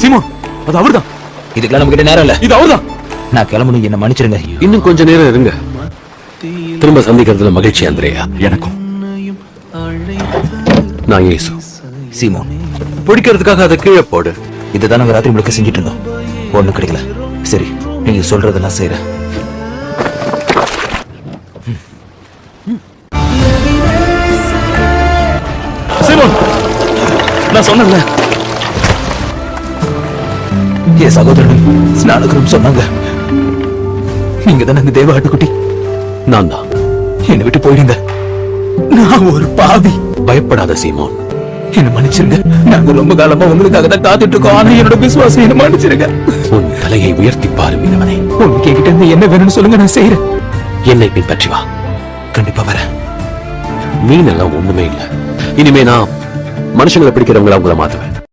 சீமா, அது அவர்தான். இதுக்கெல்லாம் நம்ம கிட்ட நேரம் இல்ல. இது அவர்தான். நான் கிளம்பணும், என்ன மன்னிச்சிருங்க. இன்னும் கொஞ்ச நேரம் இருங்க. திரும்ப சந்திக்கிறதுல மகிழ்ச்சி அந்திரேயா. எனக்கும். நான் இயேசு. சீமோன், பிடிக்கிறதுக்காக அதை கீழே போடு. இதுதான் நாங்க ராத்திரி முழுக்க செஞ்சுட்டு இருந்தோம். ஒண்ணும் கிடைக்கல. சரி, நீங்க சொல்றதெல்லாம் செய்யறேன். சீமோன், நான் சொன்னேன்ல, என் சகோதரன் ஸ்நானகரும் சொன்னாங்க. நீங்க தான் அந்த தேவ ஆட்டுக்குட்டி. நான் தான். என்னை விட்டு போயிடுங்க. நான் ஒரு பாவி. பயப்படாத சீமோன். என்ன மன்னிச்சிருங்க. நாங்க ரொம்ப காலமா உங்களுக்காக தான் காத்துட்டு இருக்கோம். ஆனா என்னோட விசுவாசம் என்ன மன்னிச்சிருங்க. உன் தலையை உயர்த்தி பாரு மீனவனே. உங்களுக்கு என்கிட்ட இருந்து என்ன வேணும்னு சொல்லுங்க, நான் செய்யறேன். என்னை பின்பற்றி வா. கண்டிப்பா வரேன். மீன் எல்லாம் ஒண்ணுமே இல்ல. இனிமே நான் மனுஷங்களை பிடிக்கிறவங்கள அவங்கள மாத்துவேன்.